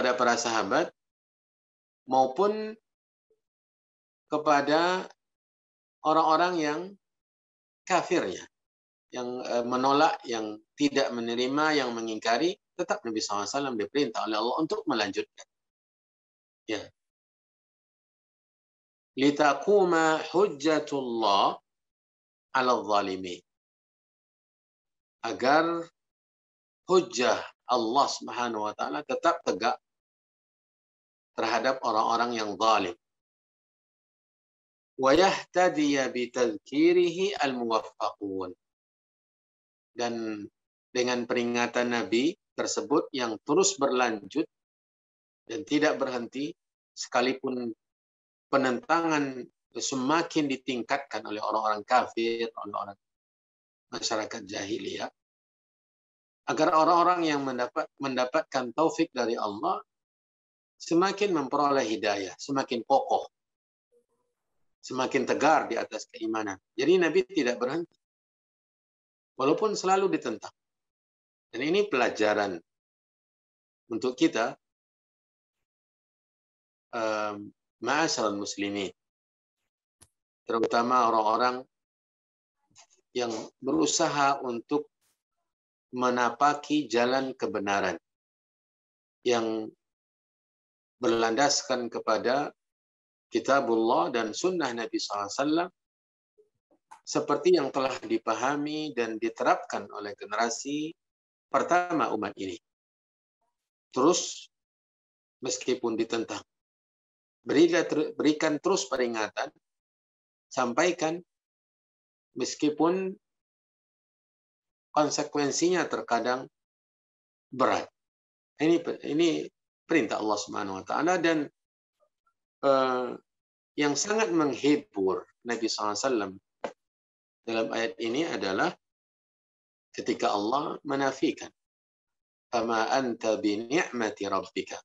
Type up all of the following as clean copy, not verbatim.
kepada para sahabat maupun kepada orang-orang yang kafirnya, yang menolak, yang tidak menerima, yang mengingkari, tetap Nabi SAW diperintah oleh Allah untuk melanjutkan. Ya. Litaquma hujjatullah 'ala zalimin. Agar hujjah Allah Subhanahu wa taala tetap tegak terhadap orang-orang yang zalim. Wa yahtadiya bitadhkirihi al-muwaffaqun. Dan dengan peringatan Nabi tersebut yang terus berlanjut dan tidak berhenti, sekalipun penentangan semakin ditingkatkan oleh orang-orang kafir, oleh orang masyarakat jahiliyah, agar orang-orang yang mendapatkan taufik dari Allah semakin memperoleh hidayah, semakin kokoh, semakin tegar di atas keimanan. Jadi Nabi tidak berhenti, walaupun selalu ditentang. Dan ini pelajaran untuk kita, ma'asyiral muslimin, terutama orang-orang yang berusaha untuk menapaki jalan kebenaran yang berlandaskan kepada kitabullah dan sunnah Nabi SAW seperti yang telah dipahami dan diterapkan oleh generasi pertama umat ini. Terus, meskipun ditentang, berikan terus peringatan, sampaikan, meskipun konsekuensinya terkadang berat. Ini perintah Allah Subhanahu wa taala, dan yang sangat menghibur Nabi SAW dalam ayat ini adalah ketika Allah menafikan, "Fama anta bi ni'mati rabbika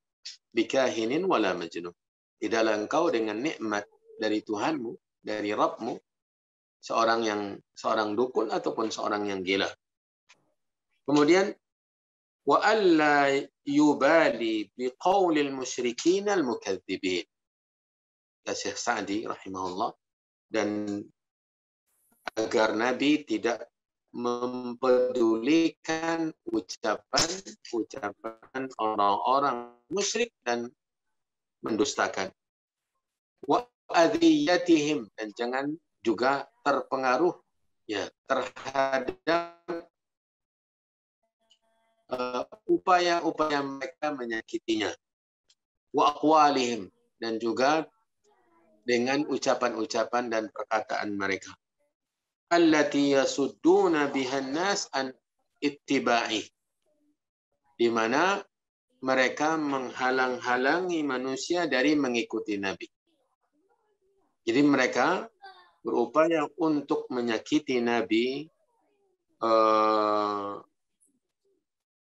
bikahinin wala majnun." Tidaklah engkau dengan nikmat dari Tuhanmu, dari Rabbmu, seorang dukun ataupun seorang yang gila. Kemudian wa alla yubali biqaulil musyrikin al-mukadzibin. Syekh Sa'di rahimahullah, dan agar Nabi tidak mempedulikan ucapan orang-orang musyrik dan mendustakan. Wa adhiyatihim, dan jangan juga terpengaruh terhadap upaya-upaya mereka menyakitinya. Wa aqwalihim, dan juga dengan ucapan-ucapan dan perkataan mereka. Allati yasudduna bihan nas an ittiba'i, di mana mereka menghalang-halangi manusia dari mengikuti Nabi. Jadi mereka berupaya untuk menyakiti Nabi,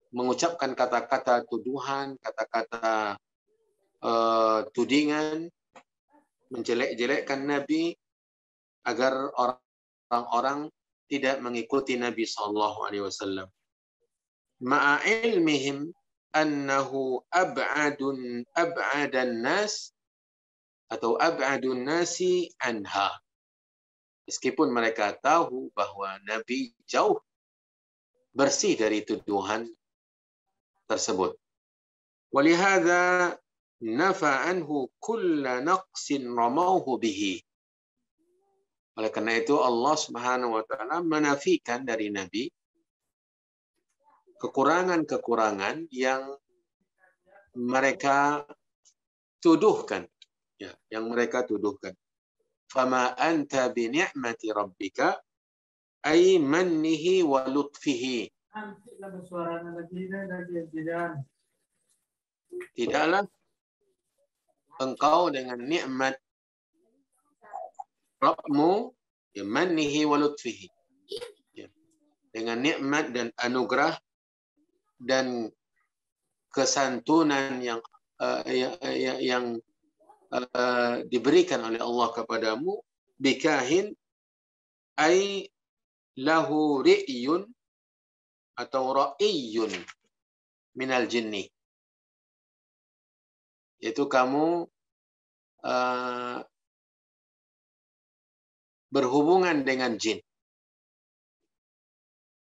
mengucapkan kata-kata tuduhan, kata-kata tudingan, menjelek-jelekkan Nabi agar orang-orang tidak mengikuti Nabi SAW. Ma'a ilmihim annahu ab'adan nas atau ab'adun nasi anha. Meskipun mereka tahu bahwa Nabi jauh bersih dari tuduhan tersebut. Walihada nafa anhu kulla naqsin ramauhu bihi. Oleh karena itu Allah Subhanahu wa taala menafikan dari Nabi kekurangan-kekurangan yang mereka tuduhkan, yang mereka tuduhkan. Fama anta bi ni'mati rabbika ay mannihi wa lutfihi. Tidaklah engkau dengan nikmat Rabbmu, mannihi wa lutfihi, dengan nikmat dan anugerah dan kesantunan yang diberikan oleh Allah kepadamu, bikahin ay lahu ri'yun atau ra'iyun minal jinni, yaitu kamu berhubungan dengan jin.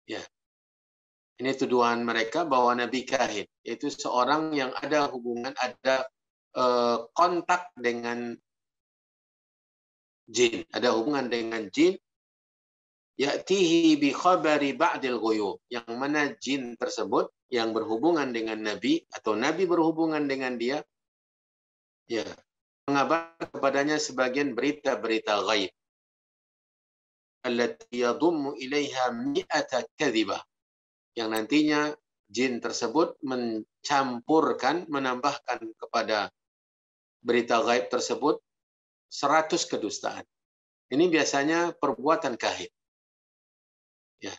Ya, ini tuduhan mereka bahwa Nabi kahin, yaitu seorang yang ada hubungan, ada kontak dengan jin, ada hubungan dengan jin. Ya'tihi bi khabari ba'dil ghuyub, yang mana jin tersebut yang berhubungan dengan Nabi atau Nabi berhubungan dengan dia, ya, mengabarkan kepadanya sebagian berita-berita ghaib. Allati yadummu ilaiha mi'ata kadhibah, yang nantinya jin tersebut mencampurkan, menambahkan kepada berita gaib tersebut 100 kedustaan. Ini biasanya perbuatan kahin. Ya.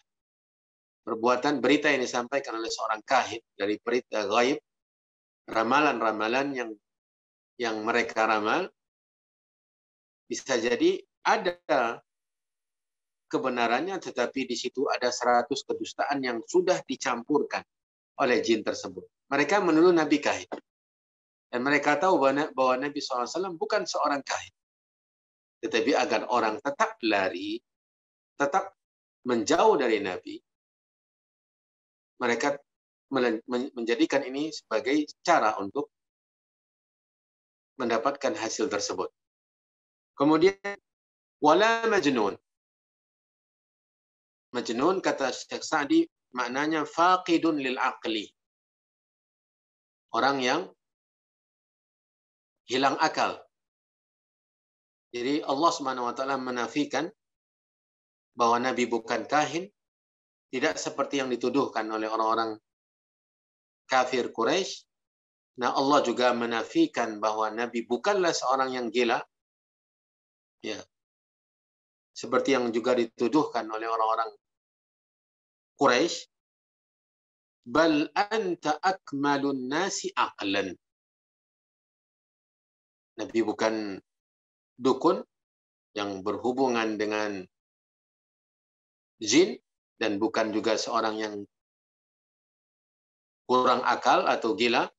Perbuatan berita yang disampaikan oleh seorang kahin dari berita gaib, ramalan-ramalan yang mereka ramal, bisa jadi ada kebenarannya, tetapi di situ ada 100 kedustaan yang sudah dicampurkan oleh jin tersebut. Mereka menuduh Nabi kahin. Dan mereka tahu bahwa Nabi SAW bukan seorang kahin. Tetapi agar orang tetap lari, tetap menjauh dari Nabi, mereka menjadikan ini sebagai cara untuk mendapatkan hasil tersebut. Kemudian, wala majnun. Majnun, kata Syekh Sa'di, maknanya faqidun lil aqli. Orang yang hilang akal. Jadi Allah SWT menafikan bahwa Nabi bukan kahin, tidak seperti yang dituduhkan oleh orang-orang kafir Quraisy. Nah, Allah juga menafikan bahwa Nabi bukanlah seorang yang gila, ya, seperti yang juga dituduhkan oleh orang-orang Quraisy. Bal anta akmalun nasi aqlan. Nabi bukan dukun yang berhubungan dengan jin, dan bukan juga seorang yang kurang akal atau gila,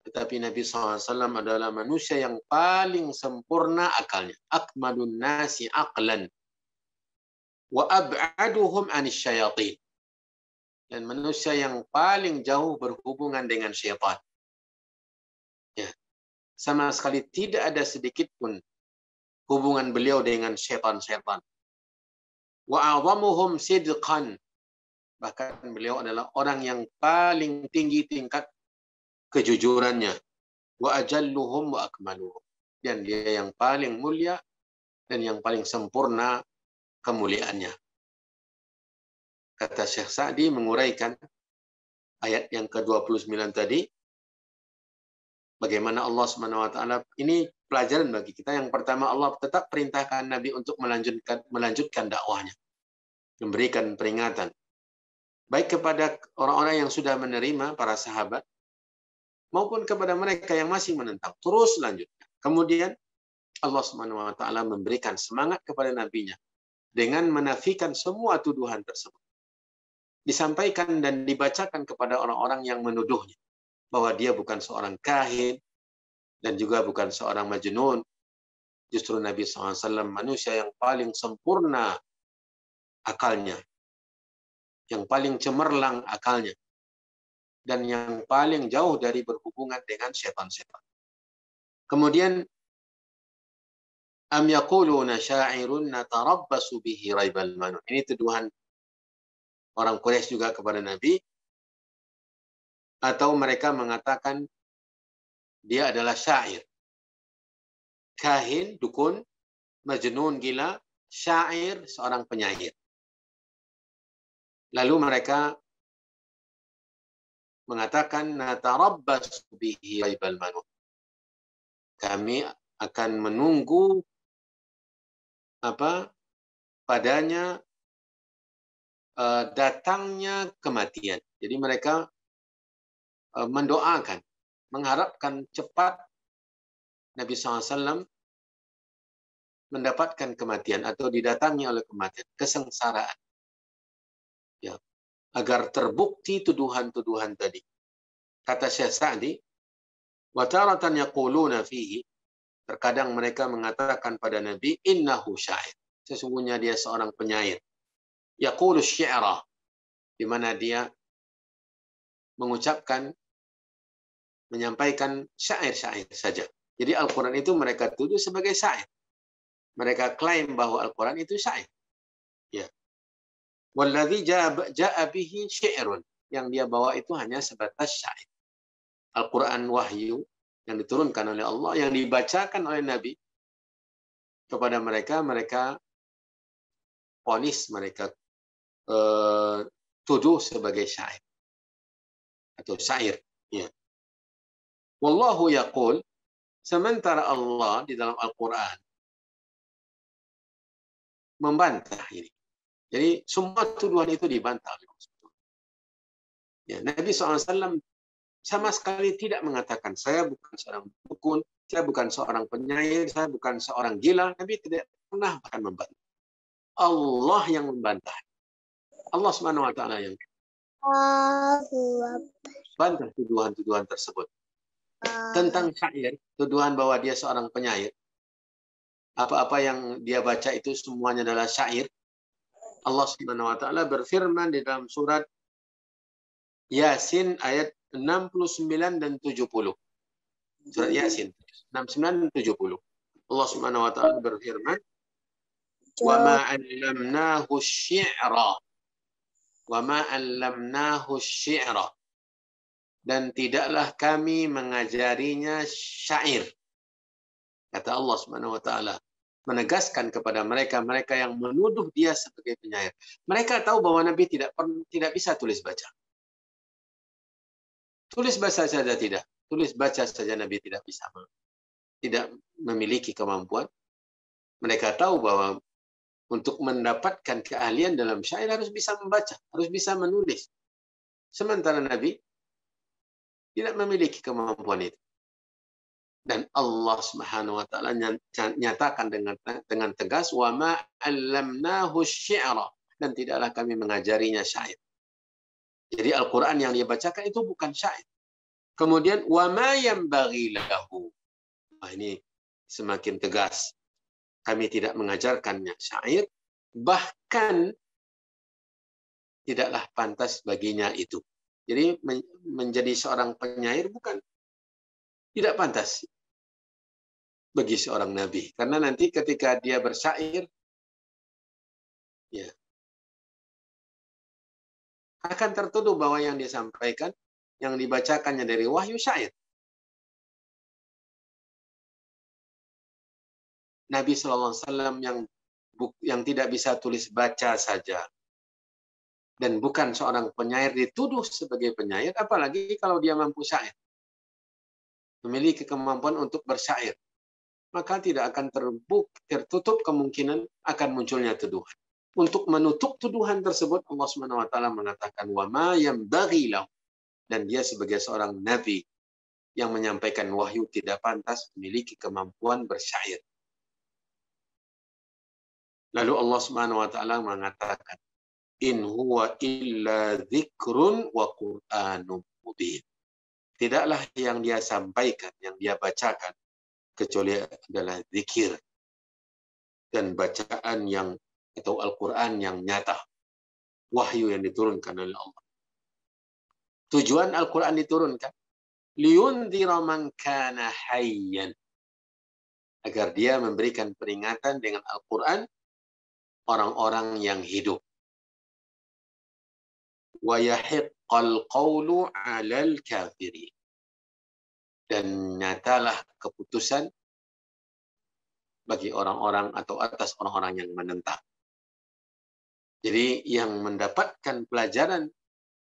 tetapi Nabi SAW adalah manusia yang paling sempurna akalnya. Akmalun nasi aqlan wa ab'aduhum anis syayatin. Dan manusia yang paling jauh berhubungan dengan syaitan. Ya. Sama sekali tidak ada sedikit pun hubungan beliau dengan syaitan-syaitan. Wa a'zamuhum sidqan. Bahkan beliau adalah orang yang paling tinggi tingkat kejujurannya. Wa ajalluhum wa akmaluhum. Dan dia yang paling mulia dan yang paling sempurna kemuliaannya. Kata Syekh Sa'di menguraikan ayat yang ke-29 tadi, bagaimana Allah SWT, ini pelajaran bagi kita. Yang pertama, Allah tetap perintahkan Nabi untuk melanjutkan dakwahnya, memberikan peringatan, baik kepada orang-orang yang sudah menerima, para sahabat, maupun kepada mereka yang masih menentang. Terus lanjutkan. Kemudian Allah SWT memberikan semangat kepada nabinya dengan menafikan semua tuduhan tersebut. Disampaikan dan dibacakan kepada orang-orang yang menuduhnya bahwa dia bukan seorang kahin dan juga bukan seorang majnun. Justru Nabi SAW manusia yang paling sempurna akalnya, yang paling cemerlang akalnya, dan yang paling jauh dari berhubungan dengan syaitan-syaitan. Kemudian, am yaquluna sya'irun natarabbasu bihi raibal manun. Ini tuduhan orang Quraisy juga kepada Nabi. Atau mereka mengatakan dia adalah syair. Kahin, dukun, majnun, gila, syair, seorang penyair. Lalu mereka mengatakan natarabbasu bihi raibal manun. Kami akan menunggu padanya datangnya kematian. Jadi mereka mendoakan, mengharapkan cepat Nabi SAW mendapatkan kematian atau didatangi oleh kematian, kesengsaraan. Ya, agar terbukti tuduhan-tuduhan tadi. Kata Syekh Sa'di, Wa taratan yaquluna fihi, terkadang mereka mengatakan pada Nabi, innahu syair. Sesungguhnya dia seorang penyair. Yaqulu syi'ra, di mana dia mengucapkan, menyampaikan syair-syair saja. Jadi Al-Quran itu mereka tuduh sebagai syair. Mereka klaim bahwa Al-Quran itu syair. Ya. Walladzi ja'a bihi syi'run. Yang dia bawa itu hanya sebatas syair. Al-Quran wahyu yang diturunkan oleh Allah, yang dibacakan oleh Nabi kepada mereka, mereka vonis, mereka tuduh sebagai syair atau syair. Ya. Wallahu yaqul, sementara Allah di dalam Al-Quran membantah ini. Jadi semua tuduhan itu dibantah. Ya, Nabi SAW sama sekali tidak mengatakan, saya bukan seorang dukun, saya bukan seorang penyair, saya bukan seorang gila. Nabi tidak pernah bahkan membantah. Allah yang membantah. Allah Subhanahu wa taala yang bantah tuduhan-tuduhan tersebut. Tentang syair, tuduhan bahwa dia seorang penyair, apa-apa yang dia baca itu semuanya adalah syair. Allah Subhanahu wa taala berfirman di dalam surat Yasin ayat 69 dan 70. Surat Yasin 69 dan 70. Allah Subhanahu wa taala berfirman, "Wa ma 'allamnahu asy-syi'ra." Wa ma 'allamnahu asy-syi'ra. Dan tidaklah kami mengajarinya syair. Kata Allah Subhanahu wa taala, menegaskan kepada mereka yang menuduh dia sebagai penyair. Mereka tahu bahwa Nabi tidak bisa tulis baca. Tulis baca saja tidak. Tulis baca saja Nabi tidak bisa. Tidak memiliki kemampuan. Mereka tahu bahwa untuk mendapatkan keahlian dalam syair harus bisa membaca, harus bisa menulis. Sementara Nabi tidak memiliki kemampuan itu. Dan Allah Subhanahu wa taala nyatakan dengan tegas, wa ma 'allamnahu asy-syi'ra, dan tidaklah kami mengajarinya syair. Jadi Al-Qur'an yang dia bacakan itu bukan syair. Kemudian wa ma yanbaghi lahu. Nah, ini semakin tegas. Kami tidak mengajarkannya syair, bahkan tidaklah pantas baginya itu. Jadi menjadi seorang penyair bukan tidak pantas bagi seorang nabi, karena nanti ketika dia bersyair, ya, akan tertuduh bahwa yang disampaikan, yang dibacakannya dari wahyu syair. Nabi SAW yang tidak bisa tulis baca saja dan bukan seorang penyair dituduh sebagai penyair, apalagi kalau dia mampu syair, memiliki kemampuan untuk bersyair, maka tidak akan tertutup kemungkinan akan munculnya tuduhan. Untuk menutup tuduhan tersebut, Allah Subhanahu wa taala mengatakan wa ma yanbaghi lahu, dan dia sebagai seorang nabi yang menyampaikan wahyu tidak pantas memiliki kemampuan bersyair. Lalu Allah Subhanahu wa taala mengatakan, in huwa illa dzikrun wa qur'anun mubin. Tidaklah yang dia sampaikan, yang dia bacakan, kecuali adalah zikir dan bacaan yang atau Al-Quran yang nyata, wahyu yang diturunkan oleh Allah. Tujuan Al-Quran diturunkan liyundhira man kana hayyan, agar dia memberikan peringatan dengan Al-Quran orang-orang yang hidup. Wa yahiqqal qawlu 'alal kafirin, dan nyatalah keputusan bagi orang-orang atau atas orang-orang yang menentang. Jadi yang mendapatkan pelajaran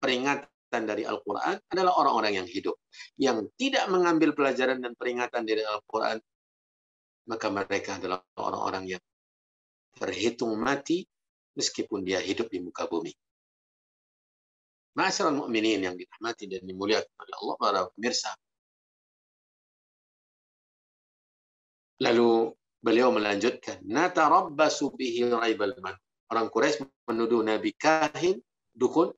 peringatan dari Al-Quran adalah orang-orang yang hidup. Yang tidak mengambil pelajaran dan peringatan dari Al-Quran, maka mereka adalah orang-orang yang terhitung mati meskipun dia hidup di muka bumi. Ma'asyiral mu'minin yang dirahmati dan dimuliakan oleh Allah, para pemirsa. Lalu beliau melanjutkan, natarabbasu bihi raibal man. Orang Quraisy menuduh Nabi kahin, dukun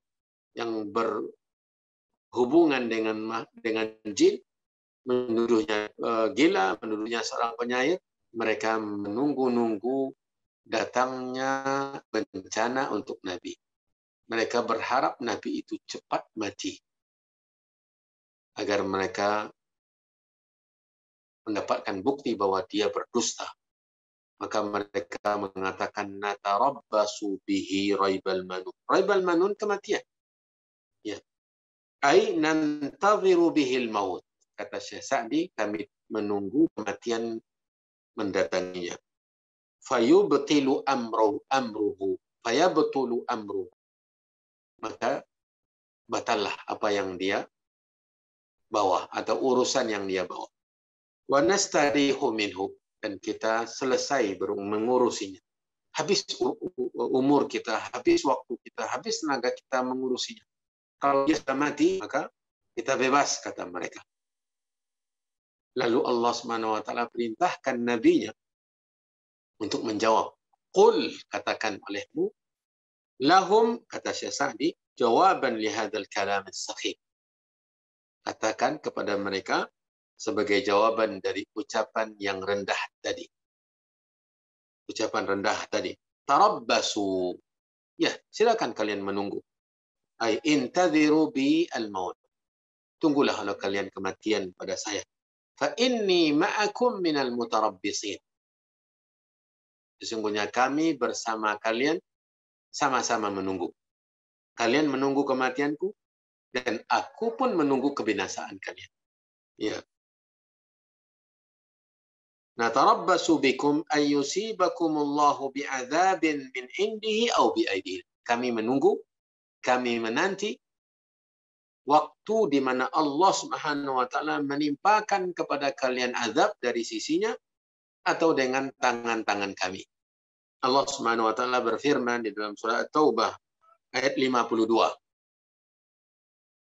yang berhubungan dengan jin, menuduhnya gila, menuduhnya seorang penyair. Mereka menunggu-nunggu datangnya bencana untuk Nabi. Mereka berharap Nabi itu cepat mati agar mereka mendapatkan bukti bahwa dia berdusta. Maka mereka mengatakan natarabbasu bihi raibal manun. Raibal manun kematian. Ya. Ai nantaziru bihil maut. Kata Syekh Sa'di, kami menunggu kematian mendatanginya. Fayubtilu amruhu. Fayabtulu amruhu. Maka batallah apa yang dia bawa atau urusan yang dia bawa. Wa nastarihu minhu, dan kita selesai mengurusinya. Habis umur kita, habis waktu kita, habis tenaga kita mengurusinya. Kalau dia sudah mati, maka kita bebas, kata mereka. Lalu Allah Subhanahu wa taala perintahkan nabinya untuk menjawab. Qul, katakan olehmu, lahum, kata Syekh Sa'di, jawaban li hadzal kalam as-sakhif. Katakan kepada mereka sebagai jawaban dari ucapan yang rendah tadi. Ucapan rendah tadi. Tarabbasu. Ya, silakan kalian menunggu. Ai intadhiru bi al-maut. Tunggulah kalau kalian kematian pada saya. Fa inni ma'akum minal mutarabbisin. Sesungguhnya kami bersama kalian sama-sama menunggu. Kalian menunggu kematianku dan aku pun menunggu kebinasaan kalian. Ya. Natarabbasu bikum ayyusibakumullahu bi'adzabin min indihi aw bi'aidihi. Kami menunggu, kami menanti waktu di mana Allah Subhanahu wa taala menimpakan kepada kalian azab dari sisinya atau dengan tangan-tangan kami. Allah Subhanahu wa taala berfirman di dalam surah At-Taubah ayat 52.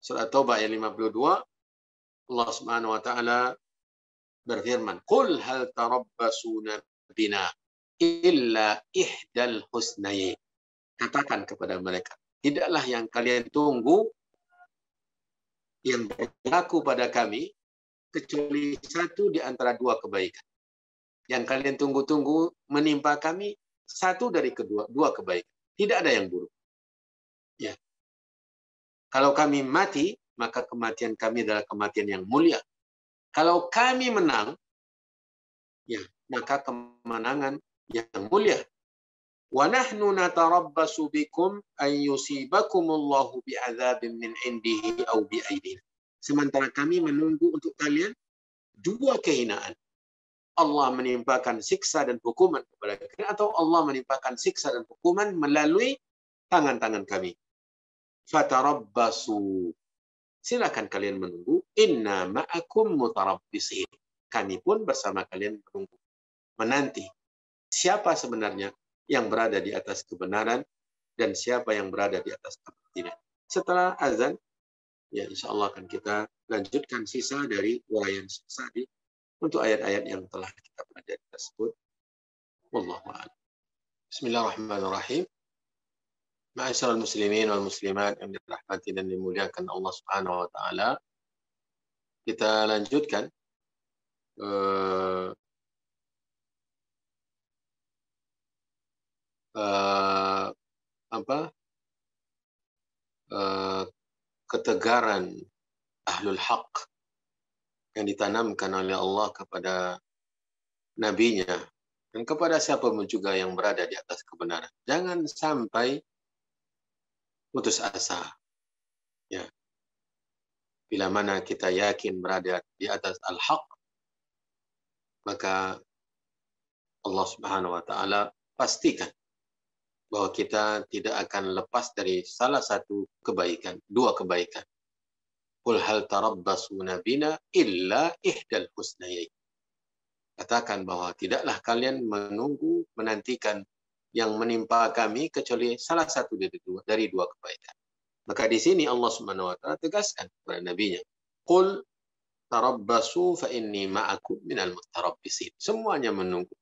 Surah At-Taubah ayat 52, Allah Subhanahu wa taala berfirman, "Qul hal tarabbasuna bina illa ihdal husnayn." Katakan kepada mereka, tidaklah yang kalian tunggu yang berlaku pada kami kecuali satu di antara dua kebaikan. Yang kalian tunggu-tunggu menimpa kami satu dari dua kebaikan. Tidak ada yang buruk. Ya. Kalau kami mati, maka kematian kami adalah kematian yang mulia. Kalau kami menang, ya, maka kemenangan yang mulia. Wa nahnu natarabbasu bikum an yusibakumullahu bi'adzabin min indihi aw bi'aidina. Sementara kami menunggu untuk kalian dua kehinaan. Allah menimpakan siksa dan hukuman kepada kalian, atau Allah menimpakan siksa dan hukuman melalui tangan-tangan kami. Fatarabbasu. Silakan kalian menunggu. Inna ma'akum mutarabbisin. Kami pun bersama kalian menunggu. Menanti. Siapa sebenarnya yang berada di atas kebenaran dan siapa yang berada di atas kebatilan. Setelah azan, ya insya Allah akan kita lanjutkan sisa dari uraian Sa'di untuk ayat-ayat yang telah kita pelajari tersebut. Wallahu a'lam. Bismillahirrahmanirrahim. Ma'asyiral muslimin wal muslimat yang dirahmati dan dimuliakan Allah Subhanahu wa taala. Kita lanjutkan ketegaran ahlul haq yang ditanamkan oleh Allah kepada nabinya dan kepada siapapun juga yang berada di atas kebenaran. Jangan sampai putus asa. Ya. Bila mana kita yakin berada di atas al-haq, maka Allah Subhanahu wa taala pastikan bahwa kita tidak akan lepas dari salah satu kebaikan, dua kebaikan. Qul hal tarabbasuna bina illa ihdal husnayain. Katakan bahwa tidaklah kalian menunggu, menantikan yang menimpa kami kecuali salah satu dari dua kebaikan. Maka di sini Allah Subhanahu wa taala tegaskan kepada nabinya, "Qul tarabbasu fa inni ma'akum minal mutarabbisin." Semuanya menunggu.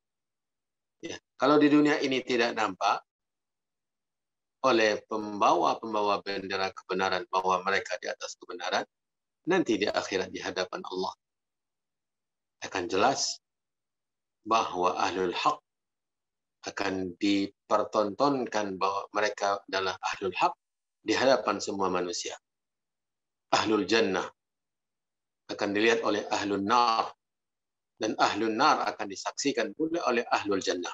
Ya, kalau di dunia ini tidak nampak oleh pembawa-pembawa bendera kebenaran bahwa mereka di atas kebenaran, nanti di akhirat di hadapan Allah akan jelas bahwa ahlul haq akan dipertontonkan bahwa mereka adalah ahlul haq di hadapan semua manusia. Ahlul jannah akan dilihat oleh ahlul nar, dan ahlul nar akan disaksikan pula oleh ahlul jannah.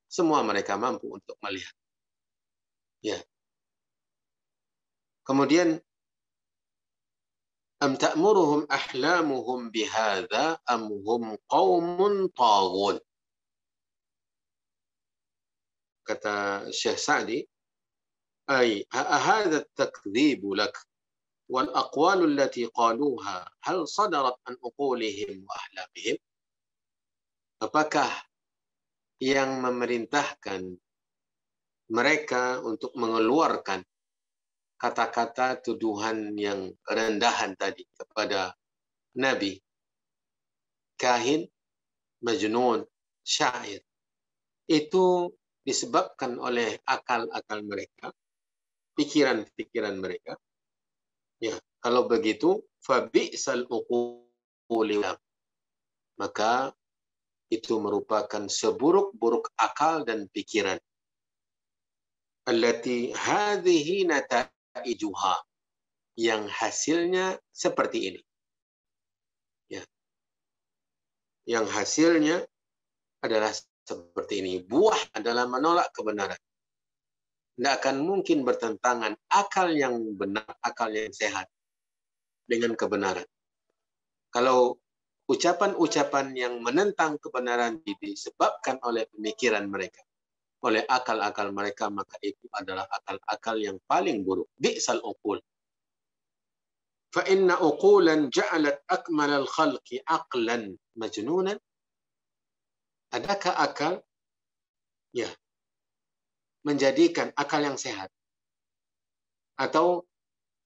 Semua mereka mampu untuk melihat. Ya. Kemudian am ta'muruhum ahlamuhum bihadza am hum qaumun taghun. Kata Syekh Sa'di, ay hadha at-takdzib lak wal aqwal allati qaluha hal sadarat an uqulihim wa ahlamihim. Apakah yang memerintahkan mereka untuk mengeluarkan kata-kata tuduhan yang rendahan tadi kepada Nabi, kahin, majnun, syair, itu disebabkan oleh akal-akal mereka, pikiran-pikiran mereka. Ya, kalau begitu, fabi'sal uquli, maka itu merupakan seburuk-buruk akal dan pikiran. Allati hadhihi nataijuha, yang hasilnya seperti ini. Ya. Yang hasilnya adalah seperti ini. Buah adalah menolak kebenaran. Tidak akan mungkin bertentangan akal yang benar, akal yang sehat dengan kebenaran. Kalau ucapan-ucapan yang menentang kebenaran disebabkan oleh pemikiran mereka, oleh akal-akal mereka, maka itu adalah akal-akal yang paling buruk. Bi'sal uqul. Fa inna uqulan ja'alat akmalal khalqi aqlan majnunan. Adakah akal ya menjadikan akal yang sehat, atau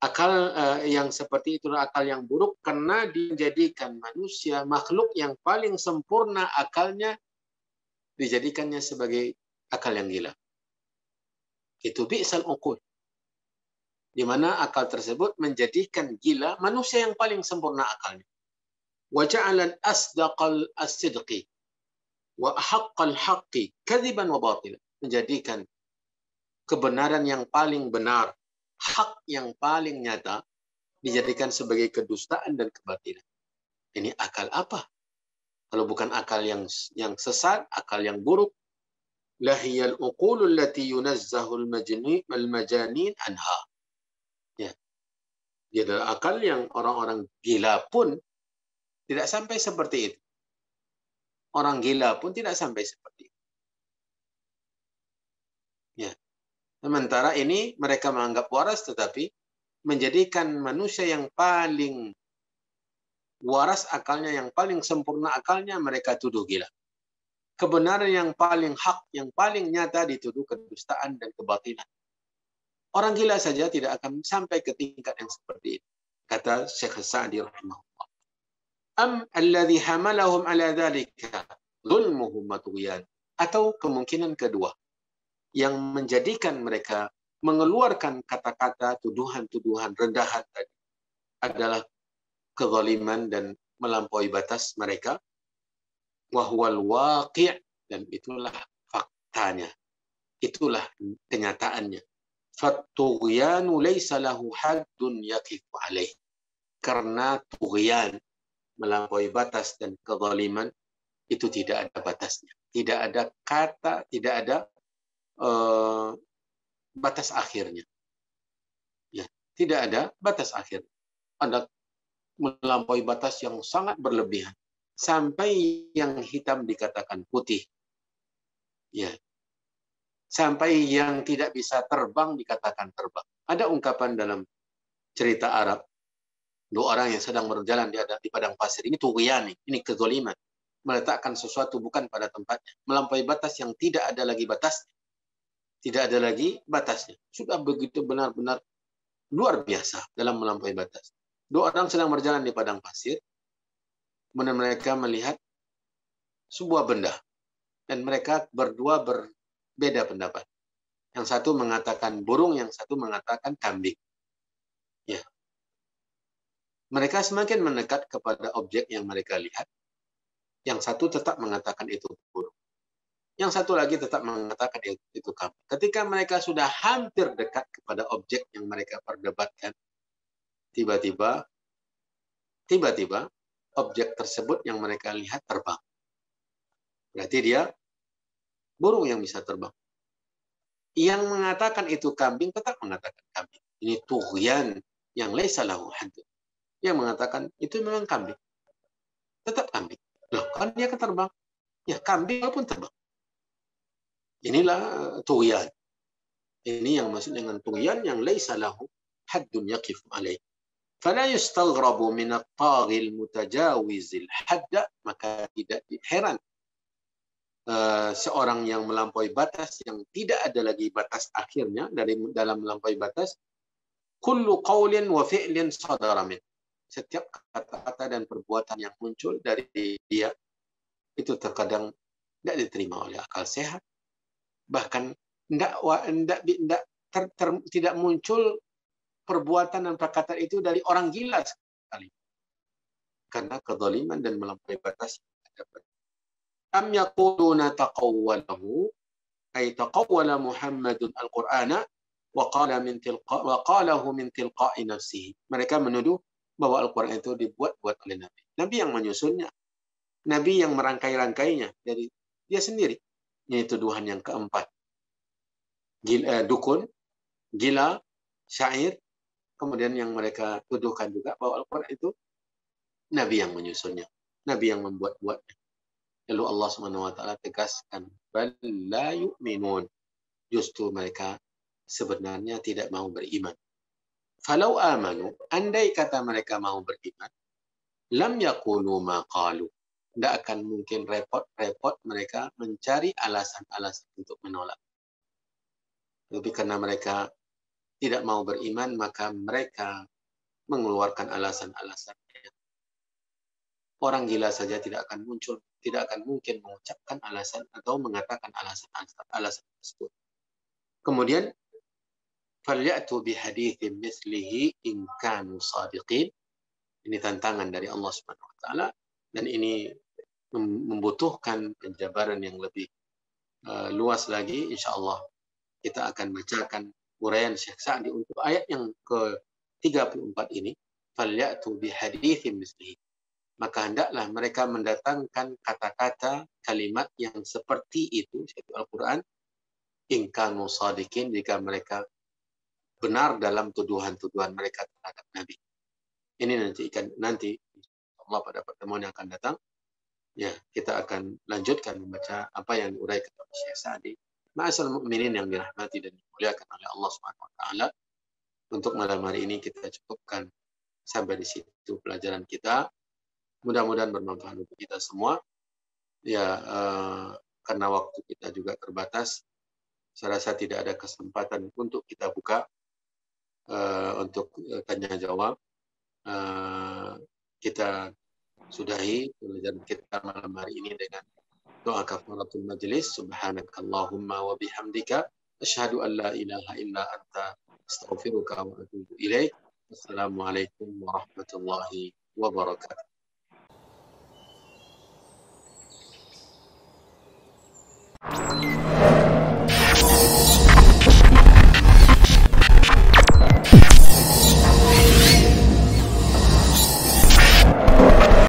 akal yang seperti itu akal yang buruk karena dijadikan manusia makhluk yang paling sempurna akalnya dijadikannya sebagai akal yang gila. Itu bi'sal uqul. Di mana akal tersebut menjadikan gila manusia yang paling sempurna akalnya. Wa ja'alan asdaqal as-sidqi wa haqqal haqqi kadziban wa batila. Menjadikan kebenaran yang paling benar, hak yang paling nyata, dijadikan sebagai kedustaan dan kebatilan. Ini akal apa? Kalau bukan akal yang sesat, akal yang buruk. Lahiyal uqulul lati yunazzahul majanin anha. Ya. Dia adalah akal yang orang-orang gila pun tidak sampai seperti itu. Orang gila pun tidak sampai seperti itu. Ya. Sementara ini mereka menganggap waras, tetapi menjadikan manusia yang paling waras akalnya, yang paling sempurna akalnya, mereka tuduh gila. Kebenaran yang paling hak, yang paling nyata dituduh kedustaan dan kebatilan. Orang gila saja tidak akan sampai ke tingkat yang seperti itu. Kata Syekh Sa'di rahimahullah. Am alladhi hamalahum ala dhalika zulmuhum wa tughyan. Atau kemungkinan kedua, yang menjadikan mereka mengeluarkan kata-kata tuduhan-tuduhan rendahan tadi adalah kezaliman dan melampaui batas mereka. Wahwal waqi', dan itulah faktanya, itulah kenyataannya. Fattughyanu laysa lahu haddun yaqifu alaih. Karena tughyan, melampaui batas, dan kezaliman itu tidak ada batasnya, tidak ada kata, tidak ada batas akhirnya. Ya, tidak ada batas akhir. Ada melampaui batas yang sangat berlebihan sampai yang hitam dikatakan putih. Ya. Sampai yang tidak bisa terbang dikatakan terbang. Ada ungkapan dalam cerita Arab, dua orang yang sedang berjalan di padang pasir. Ini tughyan, ini kezaliman. Meletakkan sesuatu bukan pada tempatnya, melampaui batas yang tidak ada lagi batasnya. Tidak ada lagi batasnya. Sudah begitu benar-benar luar biasa dalam melampaui batas. Dua orang sedang berjalan di padang pasir, kemudian mereka melihat sebuah benda, dan mereka berdua berbeda pendapat. Yang satu mengatakan burung, yang satu mengatakan kambing. Ya. Mereka semakin mendekat kepada objek yang mereka lihat, Yang satu tetap mengatakan itu burung. Yang satu lagi tetap mengatakan itu kambing. Ketika mereka sudah hampir dekat kepada objek yang mereka perdebatkan, tiba-tiba objek tersebut yang mereka lihat terbang. Berarti dia burung yang bisa terbang. Yang mengatakan itu kambing tetap mengatakan kambing. Ini tughyan yang laisa lahu hadd. Yang mengatakan itu memang kambing. Tetap kambing. Loh, kan dia kan terbang. Ya, kambing pun terbang. Inilah tughyan. Ini yang maksud dengan tughyan yang laisa lahu haddun yaqifu alaih. Fala yustaghrabu min at-taghi al-mutajawiz al-hadd, maka tidak heran seorang yang melampaui batas, yang tidak ada lagi batas akhirnya dari dalam melampaui batas, kullu qawlin wa fi'lin sadara min. Setiap kata-kata dan perbuatan yang muncul dari dia itu terkadang tidak diterima oleh akal sehat, bahkan tidak muncul perbuatan dan perkataan itu dari orang gila sekali, karena kezaliman dan melampaui batas. Am yaquluna taqawwalahu ay taqawwala Muhammadun al-Qur'ana wa qalahu min tilqa'i nafsihi. Mereka menuduh bahwa Al-Qur'an itu dibuat-buat oleh Nabi. Nabi yang menyusunnya. Nabi yang merangkai-rangkainya dari dia sendiri. Ini tuduhan yang keempat. Dukun, gila, syair, kemudian yang mereka tuduhkan juga bahwa Al-Qur'an itu Nabi yang menyusunnya. Nabi yang membuat-buatnya. Lalu Allah SWT tegaskan, bal la yu'minun. Justru mereka sebenarnya tidak mau beriman. Falau amanu, andai kata mereka mau beriman, lam yaqulu ma qalu. Tidak akan mungkin repot-repot mereka mencari alasan-alasan untuk menolak. Tapi karena mereka tidak mau beriman, maka mereka mengeluarkan alasan-alasan. Orang gila saja tidak akan muncul, tidak akan mungkin mengucapkan alasan atau mengatakan alasan tersebut. Kemudian, falyatu bihaditsin mislihi in kanu shadiqin. Ini tantangan dari Allah Subhanahu wa taala, dan ini membutuhkan penjabaran yang lebih luas lagi. Insyaallah kita akan bacakan uraian Syekh Sa'di untuk ayat yang ke-34 ini. Falyatu bihaditsin mislihi. Maka hendaklah mereka mendatangkan kata-kata, kalimat yang seperti itu, yaitu Al-Quran, in kanu shadiqin, jika mereka benar dalam tuduhan-tuduhan mereka terhadap Nabi. Ini nanti Allah pada pertemuan yang akan datang, ya kita akan lanjutkan membaca apa yang diuraikan oleh Syekh Sa'di. Ma'asal mukminin yang dirahmati dan dimuliakan oleh Allah Subhanahu wa taala. Untuk malam hari ini kita cukupkan sampai di situ pelajaran kita. Mudah-mudahan bermanfaat untuk kita semua. Ya, karena waktu kita juga terbatas, saya rasa tidak ada kesempatan untuk kita buka untuk tanya jawab. Kita sudahi pelajaran kita malam hari ini dengan doa kafaratul majlis. Subhanakallahumma wa bihamdika asyhadu an la ilaha illa anta astaghfiruka wa atubu ilaik. Assalamualaikum warahmatullahi wabarakatuh.